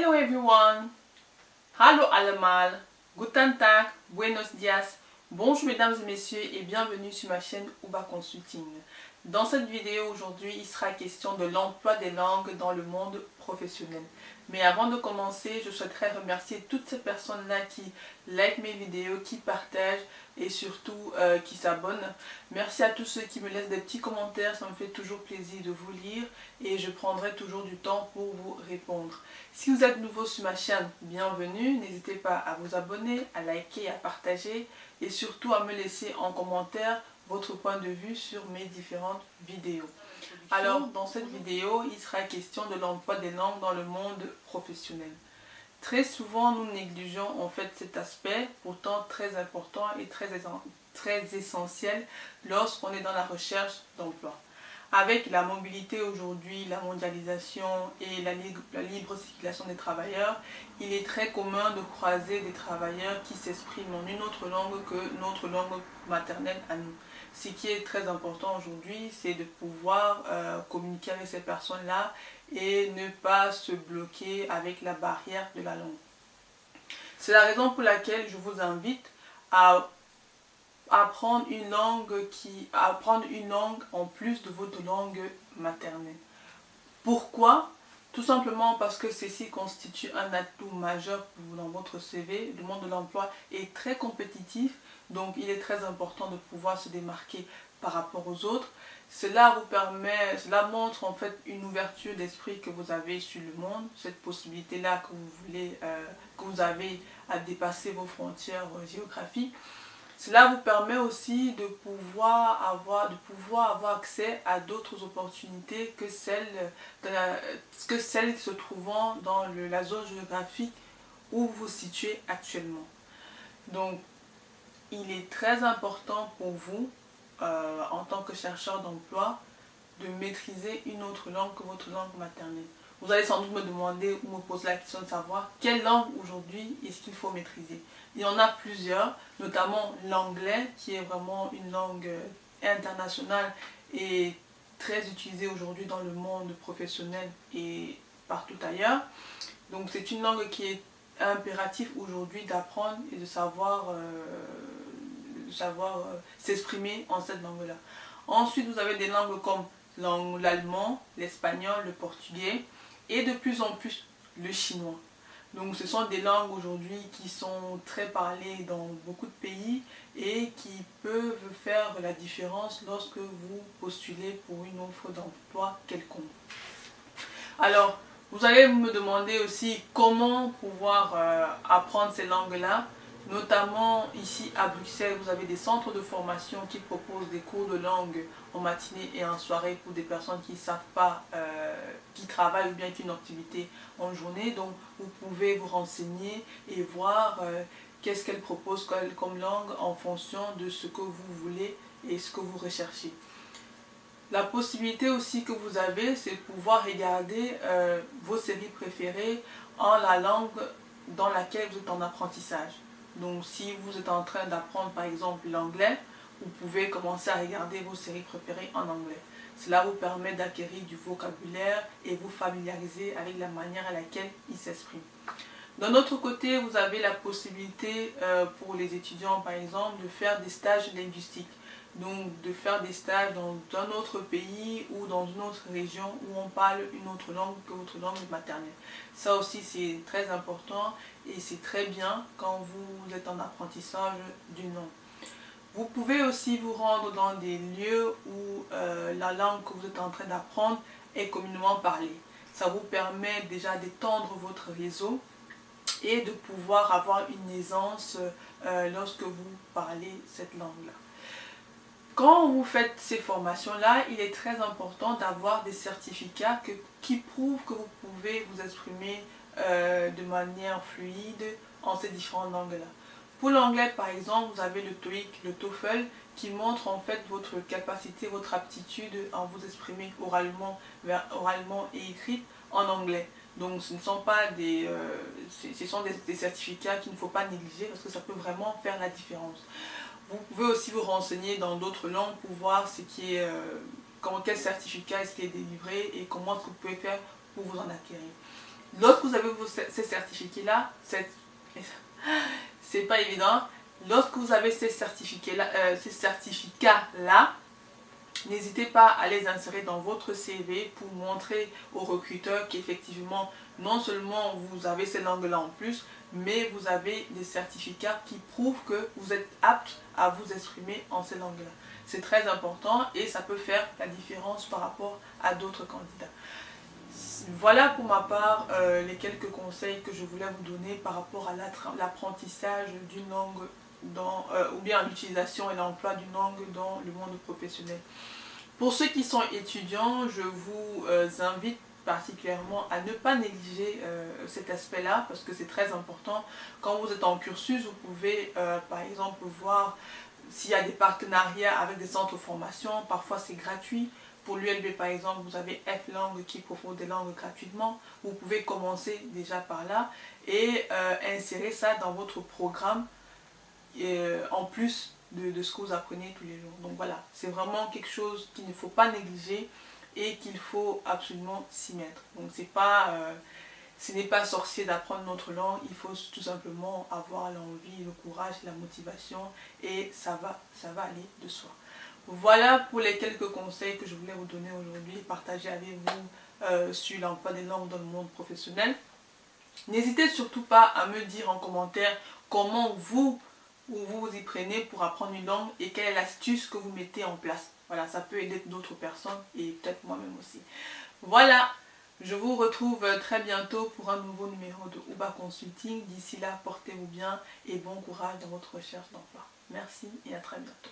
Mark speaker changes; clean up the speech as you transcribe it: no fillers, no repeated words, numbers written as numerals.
Speaker 1: Hello everyone! Hallo allemal! Guten Tag! Buenos dias! Bonjour mesdames et messieurs et bienvenue sur ma chaîne Uba Consulting. Dans cette vidéo aujourd'hui, il sera question de l'emploi des langues dans le monde professionnel. Mais avant de commencer, je souhaiterais remercier toutes ces personnes-là qui like mes vidéos, qui partagent et surtout qui s'abonnent. Merci à tous ceux qui me laissent des petits commentaires, ça me fait toujours plaisir de vous lire et je prendrai toujours du temps pour vous répondre. Si vous êtes nouveau sur ma chaîne, bienvenue, n'hésitez pas à vous abonner, à liker, à partager et surtout à me laisser en commentaire votre point de vue sur mes différentes vidéos. Alors dans cette vidéo, il sera question de l'emploi des langues dans le monde professionnel. Très souvent, nous négligeons en fait cet aspect, pourtant très important et très essentiel lorsqu'on est dans la recherche d'emploi. Avec la mobilité aujourd'hui, la mondialisation et la libre circulation des travailleurs, il est très commun de croiser des travailleurs qui s'expriment en une autre langue que notre langue maternelle à nous. Ce qui est très important aujourd'hui, c'est de pouvoir communiquer avec ces personnes-là et ne pas se bloquer avec la barrière de la langue. C'est la raison pour laquelle je vous invite à apprendre une langue en plus de votre langue maternelle. Pourquoi? Tout simplement parce que ceci constitue un atout majeur dans votre CV. Le monde de l'emploi est très compétitif, donc il est très important de pouvoir se démarquer par rapport aux autres. Cela montre en fait une ouverture d'esprit que vous avez sur le monde, cette possibilité-là que vous avez à dépasser vos frontières géographiques. Cela vous permet aussi de pouvoir avoir accès à d'autres opportunités que celles se trouvant dans la zone géographique où vous vous situez actuellement. Donc, il est très important pour vous, en tant que chercheur d'emploi, de maîtriser une autre langue que votre langue maternelle. Vous allez sans doute me demander ou me poser la question de savoir quelle langue aujourd'hui est-ce qu'il faut maîtriser. Il y en a plusieurs, notamment l'anglais qui est vraiment une langue internationale et très utilisée aujourd'hui dans le monde professionnel et partout ailleurs. Donc c'est une langue qui est impératif aujourd'hui d'apprendre et de savoir s'exprimer en cette langue-là. Ensuite, vous avez des langues comme l'allemand, l'espagnol, le portugais et de plus en plus le chinois. Donc ce sont des langues aujourd'hui qui sont très parlées dans beaucoup de pays et qui peuvent faire la différence lorsque vous postulez pour une offre d'emploi quelconque. Alors, vous allez me demander aussi comment pouvoir apprendre ces langues-là. Notamment ici à Bruxelles, vous avez des centres de formation qui proposent des cours de langue en matinée et en soirée pour des personnes qui ne savent pas, qui travaillent ou bien qui ont une activité en journée. Donc vous pouvez vous renseigner et voir qu'est-ce qu'elles proposent comme langue en fonction de ce que vous voulez et ce que vous recherchez. La possibilité aussi que vous avez, c'est de pouvoir regarder vos séries préférées en la langue dans laquelle vous êtes en apprentissage. Donc si vous êtes en train d'apprendre par exemple l'anglais, vous pouvez commencer à regarder vos séries préférées en anglais. Cela vous permet d'acquérir du vocabulaire et vous familiariser avec la manière à laquelle il s'exprime. D'un autre côté, vous avez la possibilité pour les étudiants par exemple de faire des stages linguistiques. Donc de faire des stages dans un autre pays ou dans une autre région où on parle une autre langue que votre langue maternelle. Ça aussi c'est très important et c'est très bien quand vous êtes en apprentissage d'une langue. Vous pouvez aussi vous rendre dans des lieux où la langue que vous êtes en train d'apprendre est communément parlée. Ça vous permet déjà d'étendre votre réseau et de pouvoir avoir une aisance lorsque vous parlez cette langue-là. Quand vous faites ces formations-là, il est très important d'avoir des certificats qui prouvent que vous pouvez vous exprimer de manière fluide en ces différentes langues-là. Pour l'anglais, par exemple, vous avez le TOEIC, le TOEFL, qui montrent en fait votre capacité, votre aptitude à vous exprimer oralement et écrite en anglais. Donc ce sont des certificats qu'il ne faut pas négliger parce que ça peut vraiment faire la différence. Vous pouvez aussi vous renseigner dans d'autres langues pour voir quel certificat est-ce qui est délivré et comment est-ce que vous pouvez faire pour vous en acquérir. Lorsque vous avez ces certificats-là, c'est pas évident. Lorsque vous avez ces certificats-là, n'hésitez pas à les insérer dans votre CV pour montrer aux recruteurs qu'effectivement, non seulement vous avez ces langues-là en plus, mais vous avez des certificats qui prouvent que vous êtes apte à vous exprimer en ces langues-là. C'est très important et ça peut faire la différence par rapport à d'autres candidats. Voilà pour ma part les quelques conseils que je voulais vous donner par rapport à l'apprentissage d'une langue ou bien l'utilisation et l'emploi d'une langue dans le monde professionnel. Pour ceux qui sont étudiants, je vous invite particulièrement à ne pas négliger cet aspect-là parce que c'est très important. Quand vous êtes en cursus, vous pouvez par exemple voir s'il y a des partenariats avec des centres de formation, parfois c'est gratuit. Pour l'ULB par exemple, vous avez F-Langue qui propose des langues gratuitement. Vous pouvez commencer déjà par là et insérer ça dans votre programme en plus de ce que vous apprenez tous les jours. Donc voilà, c'est vraiment quelque chose qu'il ne faut pas négliger et qu'il faut absolument s'y mettre. Donc ce n'est pas sorcier d'apprendre notre langue, il faut tout simplement avoir l'envie, le courage, la motivation et ça va aller de soi. Voilà pour les quelques conseils que je voulais vous donner aujourd'hui, partager avec vous sur l'emploi des langues dans le monde professionnel. N'hésitez surtout pas à me dire en commentaire comment vous vous y prenez pour apprendre une langue et quelle est l'astuce que vous mettez en place. Voilà, ça peut aider d'autres personnes et peut-être moi-même aussi. Voilà, je vous retrouve très bientôt pour un nouveau numéro de Uba Consulting. D'ici là, portez-vous bien et bon courage dans votre recherche d'emploi. Merci et à très bientôt.